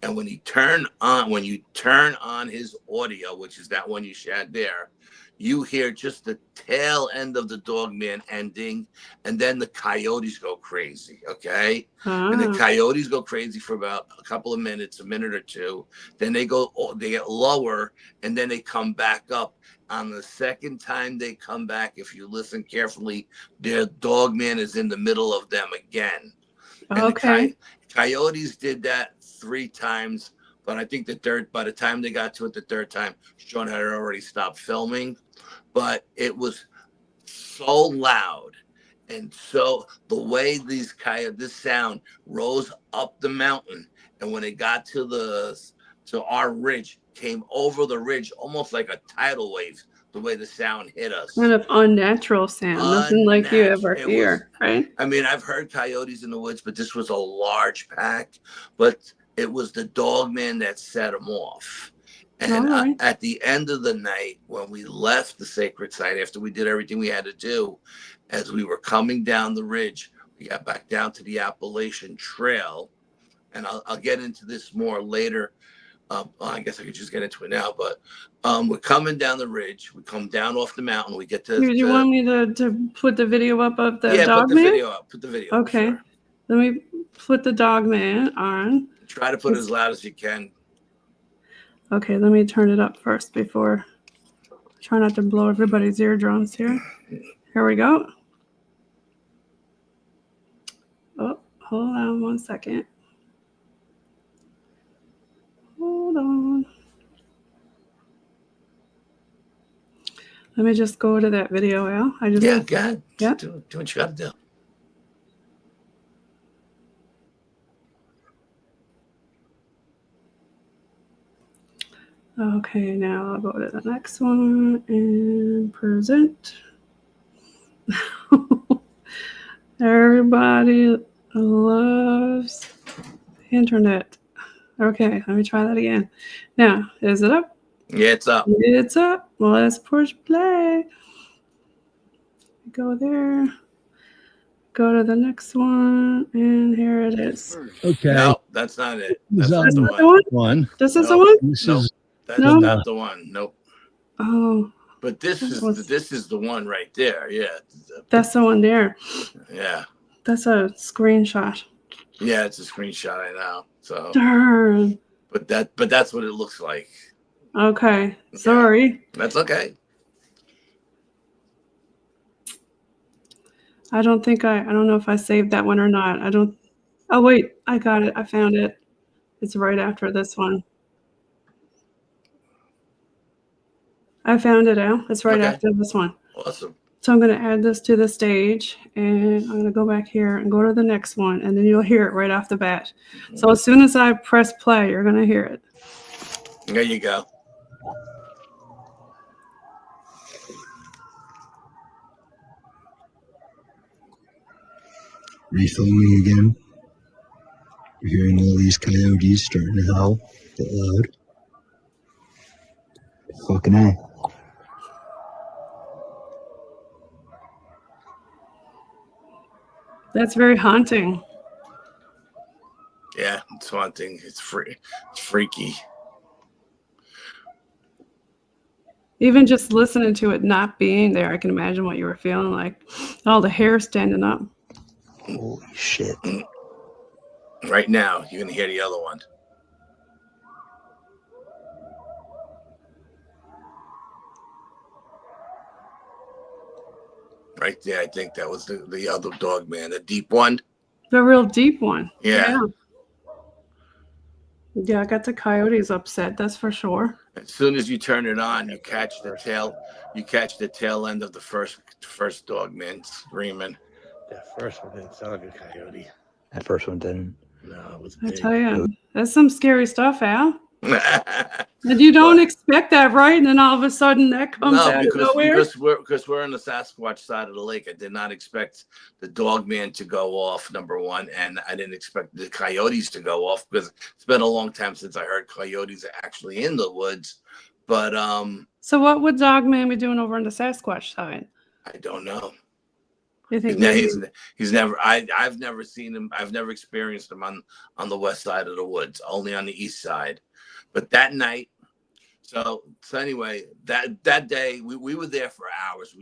And when you turn on his audio, which is that one you shared there, you hear just the tail end of the Dogman ending, and then the coyotes go crazy, okay? And the coyotes go crazy for about a couple of minutes, a minute or two. Then they get lower, and then they come back up. On the second time they come back, if you listen carefully, their Dogman is in the middle of them again. And the coyotes did that 3 times, but I think by the time they got to it the third time, Sean had already stopped filming. But it was so loud, and so the way this sound rose up the mountain, and when it got to our ridge, came over the ridge almost like a tidal wave. The way the sound hit us, kind of unnatural sound, nothing like you ever hear, right? I mean, I've heard coyotes in the woods, but this was a large pack. But it was the Dogman that set them off. And at the end of the night, when we left the sacred site, after we did everything we had to do, as we were coming down the ridge, we got back down to the Appalachian Trail. And I'll get into this more later. I guess I could just get into it now, but we're coming down the ridge. We come down off the mountain. We get to. You want me to put the video up of the Dogman? Yeah, put the video up. Put the video up. Okay. Sure. Let me put the Dogman on. Try to put it as loud as you can. Okay, let me turn it up first before. Try not to blow everybody's eardrums here. Here we go. Oh, hold on 1 second. Hold on. Let me just go to that video, Al. Yeah, go ahead. Yeah. Do what you got to do. Okay, now I'll go to the next one and present. Everybody loves the internet. Okay, let me try that again. Now, is it up? Yeah, it's up. It's up. Well, let's push play. Go there. Go to the next one, and here it is. Okay. No, that's not it. That's not the one. This is the one? That's not the one. Nope. Oh. But this is the one right there. Yeah. That's the one there. Yeah. That's a screenshot. Yeah, it's a screenshot. I know. So. Darn. But that's what it looks like. Okay. Sorry. Yeah, that's okay. I don't know if I saved that one or not. Oh, wait. I got it. I found it. It's right after this one. I found it, Al. It's right after this one. Awesome. So I'm going to add this to the stage, and I'm going to go back here and go to the next one, and then you'll hear it right off the bat. Mm-hmm. So as soon as I press play, you're going to hear it. There you go. Refilming again. You're hearing all these coyotes starting to howl, get loud. Fucking A. That's very haunting. Yeah, it's haunting. It's freaky. Even just listening to it not being there, I can imagine what you were feeling like. All the hair standing up. Holy shit. Right now, you're going to hear the other one. Right there, I think that was the other Dogman, the deep one. The real deep one. Yeah. Yeah, I got the coyotes upset, that's for sure. As soon as you turn it on, you catch the tail end of the first Dogman screaming. That first one didn't sound like a coyote. That first one didn't. No, it was I big. tell you, that's some scary stuff, Al. And you don't expect that, right? And then all of a sudden that comes out of nowhere. Because we're on the Sasquatch side of the lake. I did not expect the Dogman to go off, number one, and I didn't expect the coyotes to go off because it's been a long time since I heard coyotes actually in the woods. But so what would Dogman be doing over on the Sasquatch side? I don't know. You think he's never I've never seen him. I've never experienced him on the west side of the woods, only on the east side. But that night, So anyway, that day we were there for hours.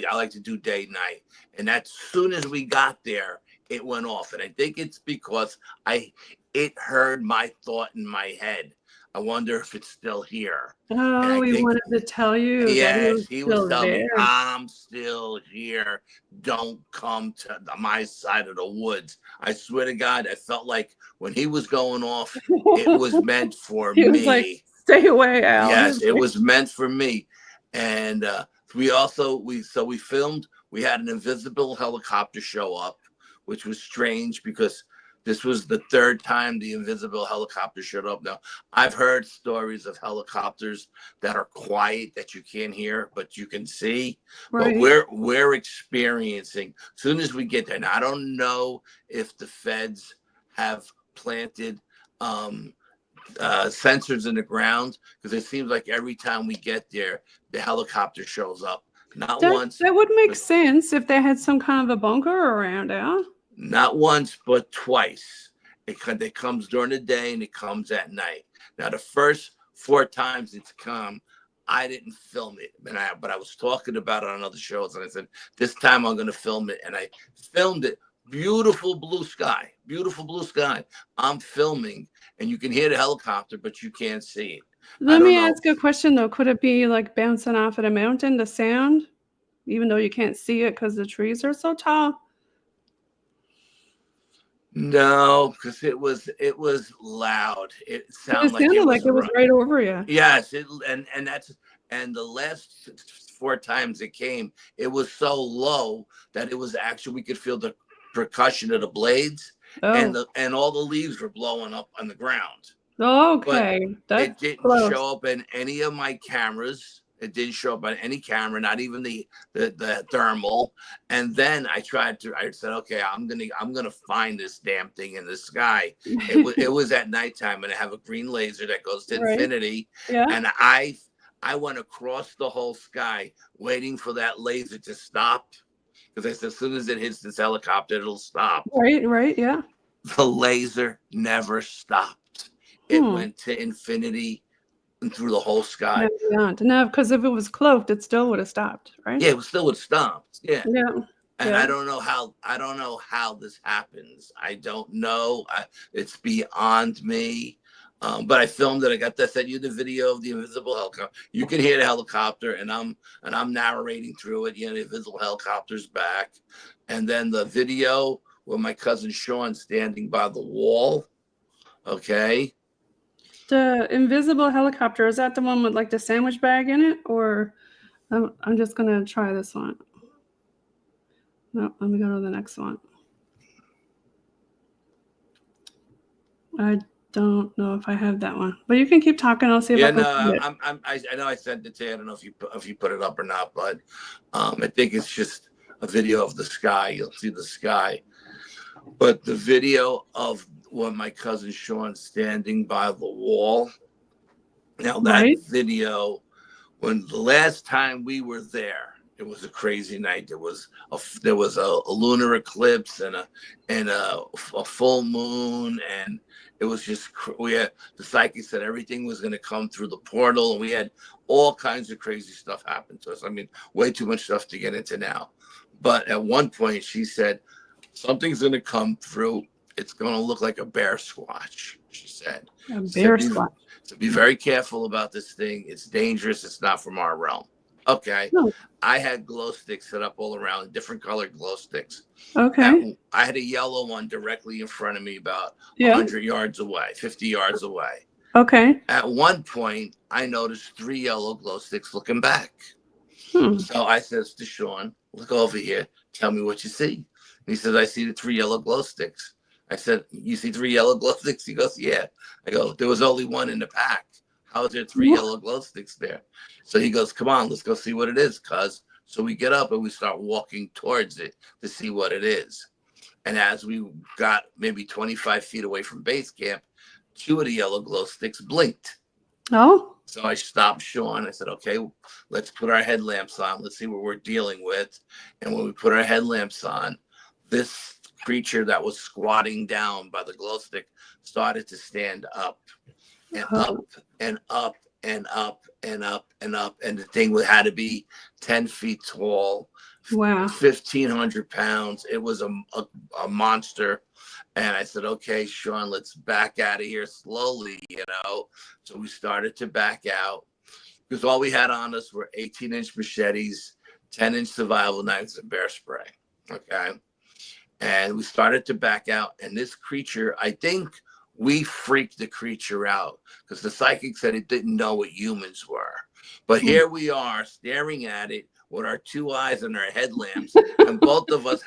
I like to do day night, and as soon as we got there, it went off. And I think it's because it heard my thought in my head. I wonder if it's still here. Oh, he wanted to tell you that Yes, he was still telling me, there. I'm still here. Don't come to my side of the woods. I swear to God, I felt like when he was going off, it was meant for He me. was like, stay away, Al. Yes, it was meant for me. And we filmed. We had an invisible helicopter show up, which was strange because this was the third time the invisible helicopter showed up. Now, I've heard stories of helicopters that are quiet, that you can't hear, but you can see. Right. But we're experiencing, as soon as we get there. Now, I don't know if the feds have planted sensors in the ground, because it seems like every time we get there, the helicopter shows up. Not once. That would make sense if they had some kind of a bunker around, Al. Not once, but twice. It comes during the day and it comes at night. Now, the first 4 times it's come, I didn't film it, but I was talking about it on other shows, and I said, this time I'm going to film it, and I filmed it. Beautiful blue sky. I'm filming, and you can hear the helicopter, but you can't see it. Let me ask a question, though. Could it be like bouncing off of a mountain, the sound, even though you can't see it because the trees are so tall? No, because it was loud. It sounded like it was right over you. Yes, and the last 4 times it came, it was so low that it was actually, we could feel the percussion of the blades, and all the leaves were blowing up on the ground. Okay, but it didn't show up in any of my cameras. It didn't show up on any camera, not even the thermal. And then I said, okay, I'm gonna find this damn thing in the sky. It was at nighttime, and I have a green laser that goes to infinity. Yeah. And I went across the whole sky waiting for that laser to stop, because I said, as soon as it hits this helicopter, it'll stop. Right, yeah. The laser never stopped. It went to infinity and through the whole sky. No, because if it was cloaked, it still would have stopped, right? Yeah, it still would have stopped. Yeah. And yeah. I don't know how this happens. I don't know. It's beyond me. But I filmed it. I sent you the video of the invisible helicopter. You can hear the helicopter, and I'm narrating through it. You know, the invisible helicopter's back, and then the video with my cousin Sean standing by the wall. Okay. The invisible helicopter, is that the one with like the sandwich bag in it? Or I'm just going to try this one. No, let me go to the next one. I don't know if I have that one, but you can keep talking. I'll see if I can find it. I know I sent it to you. I don't know if you put it up or not, but I think it's just a video of the sky. You'll see the sky. But the video of when my cousin Sean standing by the wall. Now that video, when the last time we were there, it was a crazy night. There was a lunar eclipse and a full moon, and it was just, the psychic said everything was going to come through the portal, and we had all kinds of crazy stuff happen to us. I mean, way too much stuff to get into now. But at one point she said, something's going to come through. It's going to look like a bear squatch, she said. A bear squatch. So be very careful about this thing. It's dangerous. It's not from our realm. Okay. No. I had glow sticks set up all around, different colored glow sticks. Okay. I had a yellow one directly in front of me about 100 yards away, 50 yards away. Okay. At one point, I noticed 3 yellow glow sticks looking back. So I says to Sean, look over here. Tell me what you see. And he says, I see the 3 yellow glow sticks. I said, you see 3 yellow glow sticks? He goes, yeah. I go, there was only one in the pack. How is there 3 yellow glow sticks there? So he goes, come on, let's go see what it is, cuz. So we get up and we start walking towards it to see what it is. And as we got maybe 25 feet away from base camp, 2 of the yellow glow sticks blinked. Oh. So I stopped Sean. I said, okay, let's put our headlamps on. Let's see what we're dealing with. And when we put our headlamps on, this creature that was squatting down by the glow stick started to stand up and up and up and up and up and up. And the thing had to be 10 feet tall, Wow. 1,500 pounds. It was a monster. And I said, okay, Sean, let's back out of here slowly, So we started to back out because all we had on us were 18-inch machetes, 10-inch survival knives, and bear spray. Okay. And we started to back out. And this creature, I think we freaked the creature out because the psychic said it didn't know what humans were. But here we are staring at it with our two eyes and our headlamps. And both of us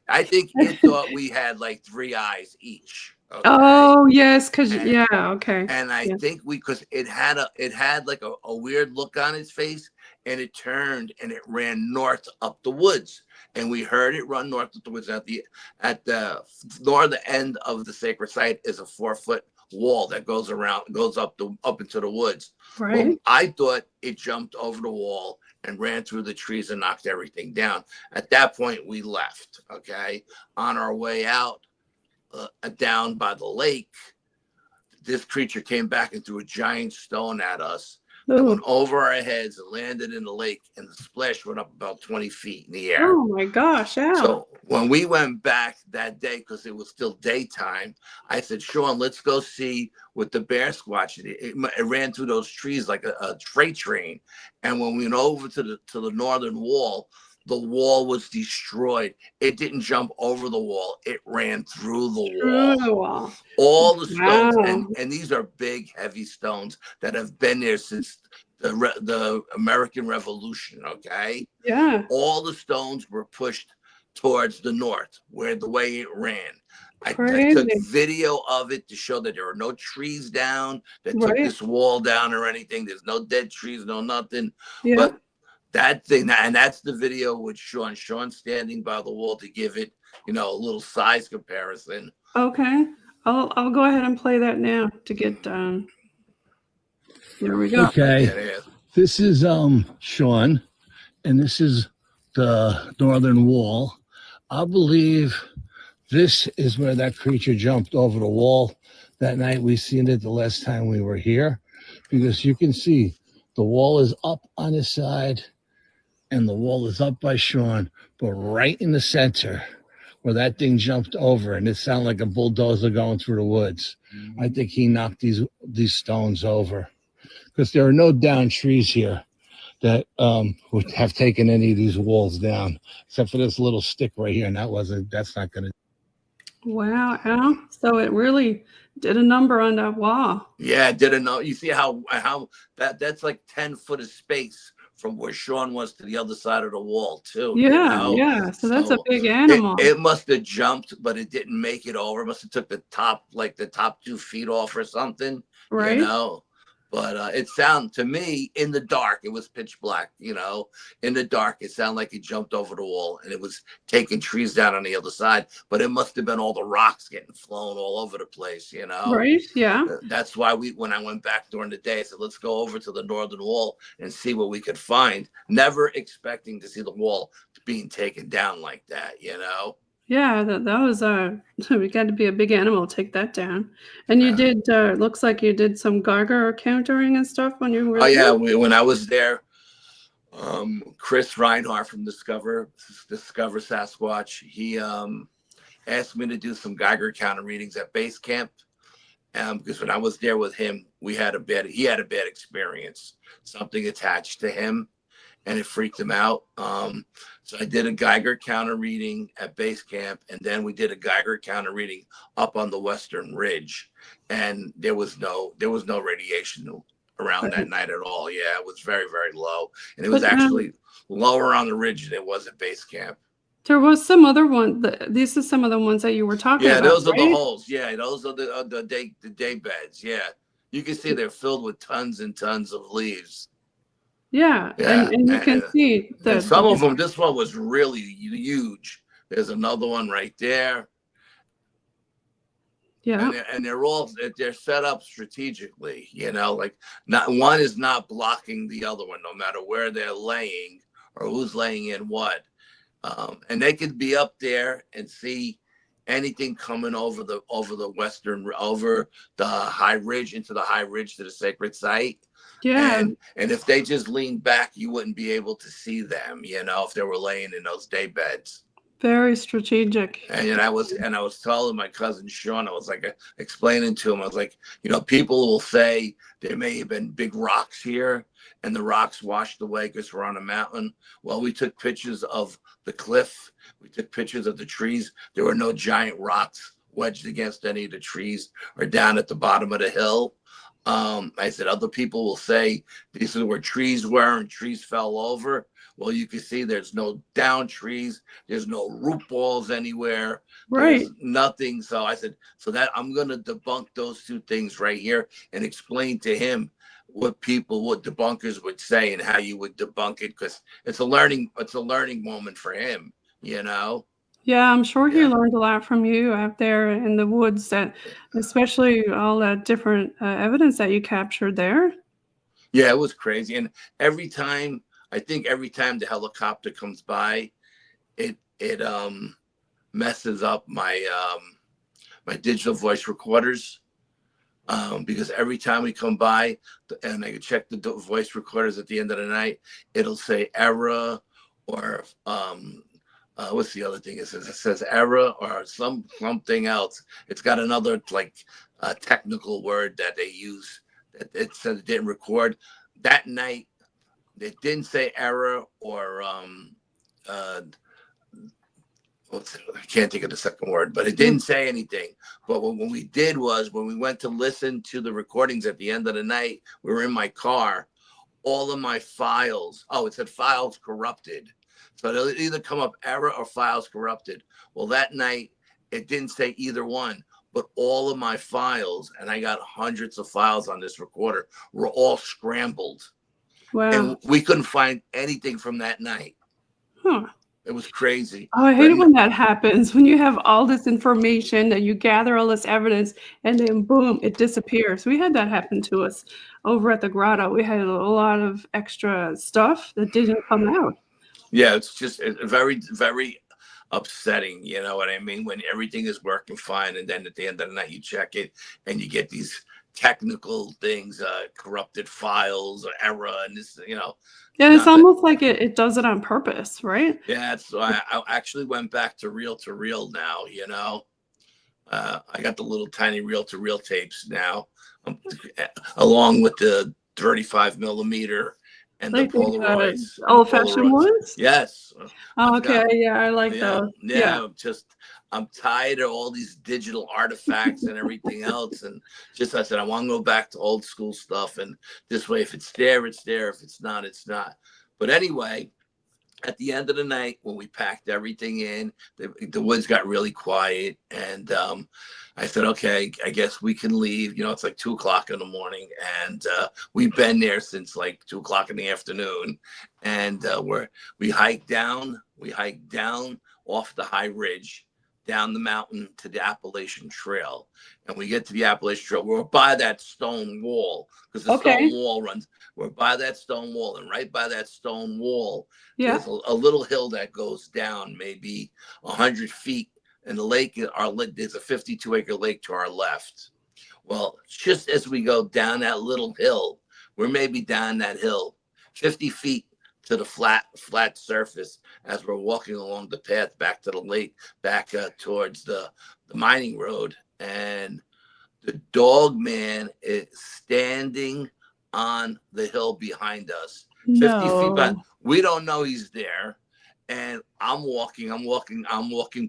I think it thought we had like 3 eyes each. Okay? Oh, yes. Because, okay. And I think because it had like a weird look on its face, and it turned and it ran north up the woods. And we heard it run north up the woods. At the northern end of the sacred site is a 4-foot wall that goes up into the woods. Right. Well, I thought it jumped over the wall and ran through the trees and knocked everything down. At that point, we left. Okay. On our way out, down by the lake, this creature came back and threw a giant stone at us. That went over our heads and landed in the lake, and the splash went up about 20 feet in the air. Oh my gosh! Yeah. So when we went back that day, because it was still daytime, I said, Sean, let's go see what the bear squatch. It ran through those trees like a freight train. And when we went over to the northern wall, the wall was destroyed. It didn't jump over the wall. It ran through the wall. All the stones, and these are big, heavy stones that have been there since the American Revolution, okay? Yeah. All the stones were pushed towards the north, where the way it ran. I took video of it to show that there are no trees down that took this wall down or anything. There's no dead trees, no nothing. Yeah. But that thing, and that's the video with Sean standing by the wall to give it, a little size comparison. Okay. I'll go ahead and play that now to get there we go. Okay. This is Sean, and this is the northern wall. I believe this is where that creature jumped over the wall that night. We seen it the last time we were here, because you can see the wall is up on his side and the wall is up by Sean, but right in the center where that thing jumped over, and it sounded like a bulldozer going through the woods. I think he knocked these stones over, because there are no down trees here that would have taken any of these walls down, except for this little stick right here, and that's not going to. Wow, Al. So it really did a number on that wall. Yeah, it did a number. You see how that's like 10 foot of space from where Sean was to the other side of the wall too. Yeah, yeah. So that's a big animal. It must have jumped, but it didn't make it over. It must have took the top 2 feet off or something. Right. But it sounded to me in the dark. It was pitch black, in the dark. It sounded like it jumped over the wall and it was taking trees down on the other side. But it must have been all the rocks getting flown all over the place, Right. Yeah. That's why when I went back during the day, I said, let's go over to the northern wall and see what we could find. Never expecting to see the wall being taken down like that, Yeah, that was we got to be a big animal to take that down. And you did looks like you did some Geiger countering and stuff when you were there. When I was there, Chris Reinhardt from Discover Sasquatch, he asked me to do some Geiger counter readings at base camp. Because when I was there with him, he had a bad experience. Something attached to him, and it freaked him out. So I did a Geiger counter reading at base camp, and then we did a Geiger counter reading up on the Western Ridge, and there was no radiation around that night at all. Yeah, it was very, very low, and it was actually lower on the ridge than it was at base camp. There was some other one. These are some of the ones that you were talking about. Yeah, those are the holes. Yeah, those are the day beds. Yeah, you can see they're filled with tons and tons of leaves. Yeah, and you can see that some of them. This one was really huge. There's another one right there. Yeah, and they're set up strategically. Like not one is not blocking the other one, no matter where they're laying or who's laying in what. And they could be up there and see anything coming over the high ridge into the high ridge to the sacred site. Yeah. And if they just leaned back, you wouldn't be able to see them, if they were laying in those day beds. Very strategic. And I was telling my cousin Sean, I was like explaining to him, I was like, people will say there may have been big rocks here and the rocks washed away because we're on a mountain. Well, we took pictures of the cliff. We took pictures of the trees. There were no giant rocks wedged against any of the trees or down at the bottom of the hill. I said, other people will say these are where trees were and trees fell over. Well, you can see there's no down trees. There's no root balls anywhere. Right. There's nothing. So I said, that I'm going to debunk those two things right here and explain to him what debunkers would say and how you would debunk it, because it's a learning moment for him, Yeah, I'm sure he learned a lot from you out there in the woods, that especially all that different evidence that you captured there. Yeah, it was crazy. And every time the helicopter comes by, it messes up my my digital voice recorders, because every time we come by and I check the voice recorders at the end of the night, it'll say error or what's the other thing? It says error or something else. It's got another technical word that they use. It says it didn't record that night. It didn't say error or I can't think of the second word, but it didn't say anything. But what we did was, when we went to listen to the recordings at the end of the night, we were in my car. All of my files, it said files corrupted. So it'll either come up error or files corrupted. Well, that night, it didn't say either one, but all of my files, and I got hundreds of files on this recorder, were all scrambled. Wow. And we couldn't find anything from that night. Huh. It was crazy. Oh, I hate it when that happens, when you have all this information that you gather all this evidence and then boom, it disappears. We had that happen to us over at the grotto. We had a lot of extra stuff that didn't come out. Yeah, it's just very, very upsetting. You know what I mean? When everything is working fine, and then at the end of the night you check it and you get these technical things, corrupted files or error, and this, Yeah, it's almost like it does it on purpose, right? Yeah, so I actually went back to reel now. I got the little tiny reel-to-reel tapes now, along with the 35 millimeter and the Polaroids. Old-fashioned ones? Yes. Oh, okay, yeah, I like those. Yeah, I'm tired of all these digital artifacts and everything else. And I said, I want to go back to old school stuff. And this way, if it's there, it's there. If it's not, it's not. But anyway, at the end of the night, when we packed everything in, the woods got really quiet. And I said, okay, I guess we can leave. It's like 2:00 in the morning. And we've been there since like 2:00 in the afternoon. And we hiked down off the high ridge, down the mountain to the Appalachian Trail. And we get to the Appalachian Trail. We're by that stone wall, because the stone wall runs. We're by that stone wall, and right by that stone wall, there's a little hill that goes down maybe 100 feet. And the lake, there's a 52-acre lake to our left. Well, just as we go down that little hill, we're maybe down that hill 50 feet to the flat surface as we're walking along the path back to the lake, back towards the mining road. And the dog man is standing on the hill behind us, 50 feet back. We don't know he's there. And I'm walking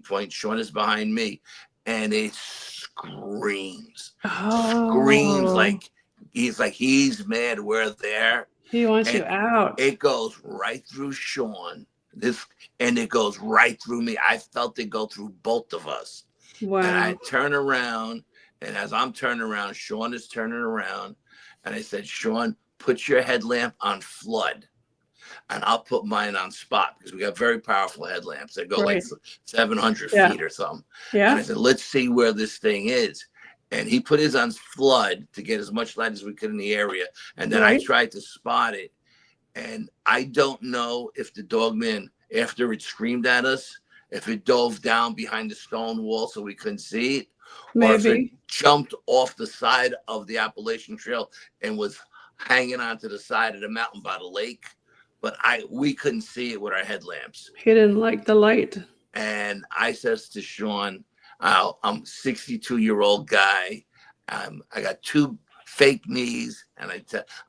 point. Sean is behind me. And it screams like he's mad we're there. He wants you out. It goes right through Sean. And it goes right through me. I felt it go through both of us. Wow. And I turn around, and as I'm turning around, Sean is turning around. And I said, Sean, put your headlamp on flood, and I'll put mine on spot, because we got very powerful headlamps that go like 700 feet or something. Yeah. And I said, let's see where this thing is. And he put his on flood to get as much light as we could in the area. And then I tried to spot it. And I don't know if the dog man, after it screamed at us, if it dove down behind the stone wall so we couldn't see it, or if it Maybe. jumped off the side of the Appalachian Trail and was hanging onto the side of the mountain by the lake. But we couldn't see it with our headlamps. He didn't like the light. And I says to Sean, I'm a 62-year-old guy. I got 2 fake knees, and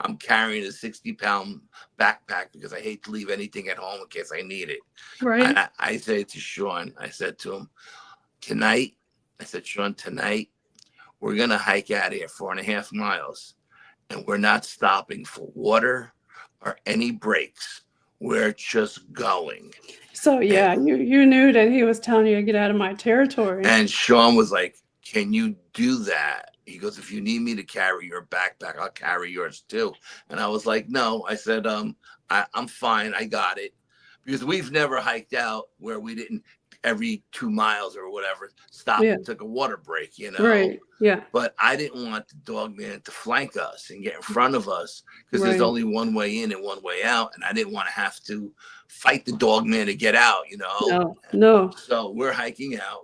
I'm carrying a 60-pound backpack because I hate to leave anything at home in case I need it. Right. And I said to Sean, I said to him, tonight, I said, Sean, tonight, we're going to hike out of here 4.5 miles, and we're not stopping for water or any breaks. We're just going. So yeah, you knew that he was telling you to get out of my territory. And Sean was like, can you do that? He goes, if you need me to carry your backpack, I'll carry yours too. And I was like, no. I said, I'm fine. I got it. Because we've never hiked out where we didn't every 2 miles or whatever stop and took a water break, you know? Right. Yeah. But I didn't want the dog man to flank us and get in front of us because there's only one way in and one way out. And I didn't want to have to fight the dog man to get out, you know? No. So we're hiking out.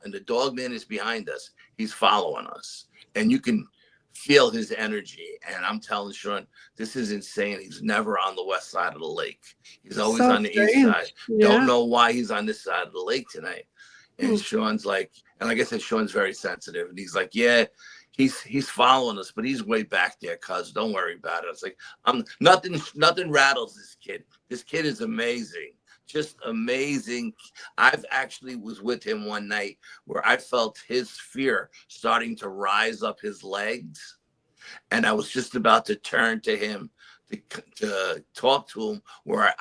And the dog man is behind us. He's following us. And you can feel his energy. And I'm telling Sean, this is insane. He's never on the west side of the lake. He's always on the east side. Yeah. Don't know why he's on this side of the lake tonight. And Sean's like, and like I said, Sean's very sensitive. And he's like, yeah, he's following us, but he's way back there, cuz don't worry about it. It's like, nothing rattles this kid. This kid is amazing. Just amazing. I've actually was with him one night where I felt his fear starting to rise up his legs. And I was just about to turn to him to talk to him where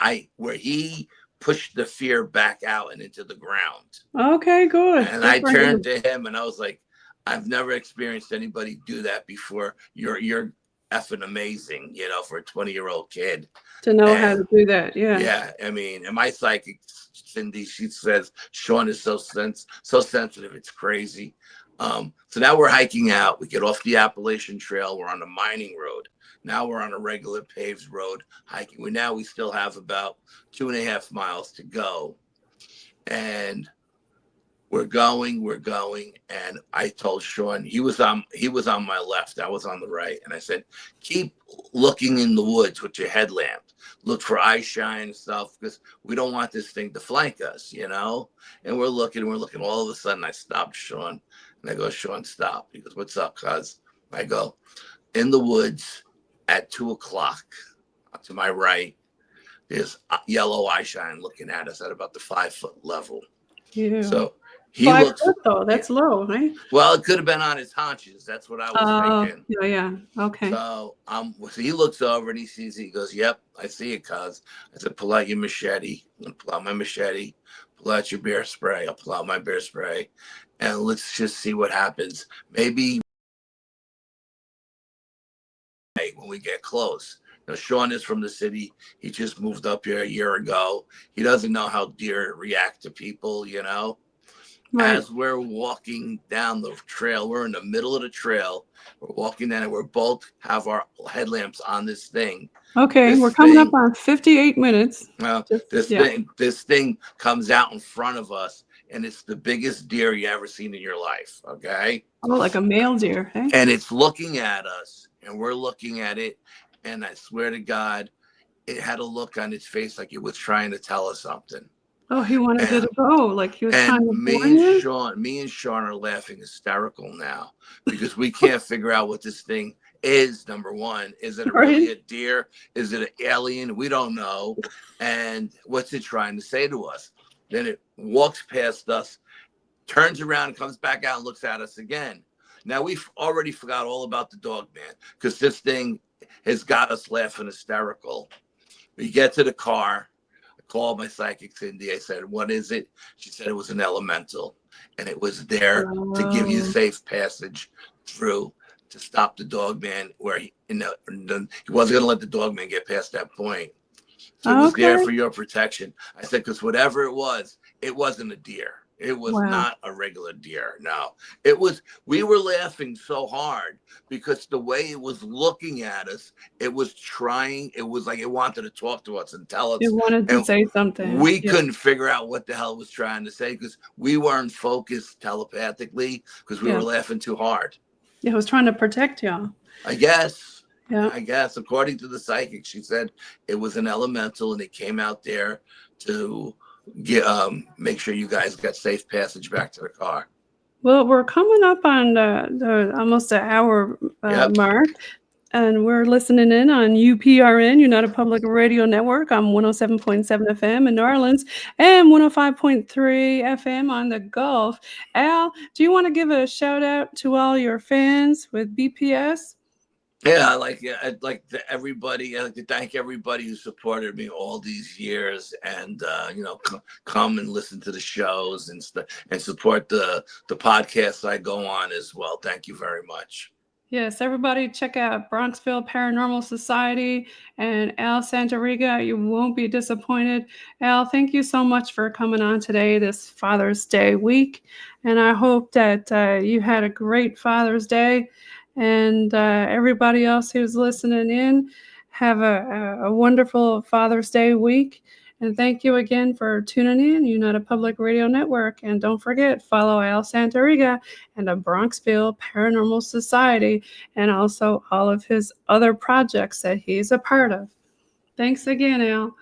he pushed the fear back out and into the ground. Okay, good. And I turned to him and I was like, I've never experienced anybody do that before. You're effing amazing, you know, for a 20-year-old kid. To know how to do that, yeah. Yeah, I mean, and my psychic, Cindy, she says, Sean is so sensitive, it's crazy. So now we're hiking out. We get off the Appalachian Trail. We're on a mining road. Now we're on a regular paved road hiking. We still have about 2.5 miles to go. And we're going, and I told Sean, he was on my left, I was on the right, and I said, keep looking in the woods with your headlamp. Look for eye shine and stuff, because we don't want this thing to flank us, you know? And we're looking. All of a sudden, I stopped Sean, and I go, Sean, stop. He goes, what's up, cuz? I go, in the woods at 2:00, to my right, there's yellow eye shine looking at us at about the 5-foot level. Yeah. So he 5 looks, foot though. That's low, right? well, it could have been on his haunches. That's what I was thinking. Yeah. Okay. So he looks over and he sees it. He goes, yep, I see it, cuz. I said, pull out your machete. I'm gonna pull out my machete. Pull out your bear spray. I'll pull out my bear spray. And let's just see what happens. Maybe when we get close. Now, Sean is from the city. He just moved up here a year ago. He doesn't know how deer react to people, you know? Right. As we're walking down the trail, we're in the middle of the trail. We're walking down and we both have our headlamps on this thing. Okay, we're coming up on 58 minutes. Well, this thing comes out in front of us, and it's the biggest deer you ever seen in your life, okay? Oh, like a male deer, hey? And it's looking at us, and we're looking at it, and I swear to God, it had a look on its face like it was trying to tell us something. Oh, he wanted it to go, like he was trying to me and Sean are laughing hysterical now because we can't figure out what this thing is. Number one, is it really a deer? Is it an alien? We don't know. And what's it trying to say to us? Then it walks past us, turns around, and comes back out and looks at us again. Now, we've already forgot all about the dog man because this thing has got us laughing hysterical. We get to the car. Called my psychic Cindy. I said, what is it? She said it was an elemental, and it was there to give you safe passage through to stop the dog man where he wasn't going to let the dog man get past that point. So it was there for your protection. I said, because whatever it wasn't a deer. It was Wow. not a regular deer. No, it was, we were laughing so hard because the way it was looking at us, it was like it wanted to talk to us and tell us. It wanted to And say something. we Yeah. couldn't figure out what the hell it was trying to say because we weren't focused telepathically because we Yeah. were laughing too hard. It was trying to protect y'all. I guess. Yeah. I guess, according to the psychic, she said it was an elemental and it came out there to make sure you guys got safe passage back to the car. Well, we're coming up on the almost an hour Yep. mark, and we're listening in on UPRN, United Public Radio Network, on 107.7 FM in New Orleans and 105.3 FM on the Gulf. Al, do you want to give a shout out to all your fans with BPS? Yeah, I'd like to everybody. I'd like to thank everybody who supported me all these years, and come and listen to the shows and support the podcasts I go on as well. Thank you very much. Yes, everybody check out Bronxville Paranormal Society and Al Santariga. You won't be disappointed. Al, thank you so much for coming on today, this Father's Day week. And I hope that you had a great Father's Day. And everybody else who's listening in, have a wonderful Father's Day week. And thank you again for tuning in, United Public Radio Network. And don't forget, follow Al Santariga and the Bronxville Paranormal Society, and also all of his other projects that he's a part of. Thanks again, Al.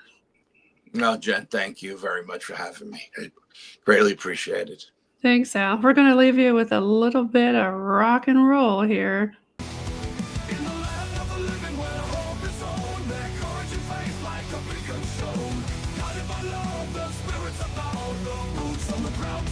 No, Jen, thank you very much for having me. I greatly appreciate it. Thanks, Al. We're going to leave you with a little bit of rock and roll here. Guided by love, the spirits abound, the roots on the ground.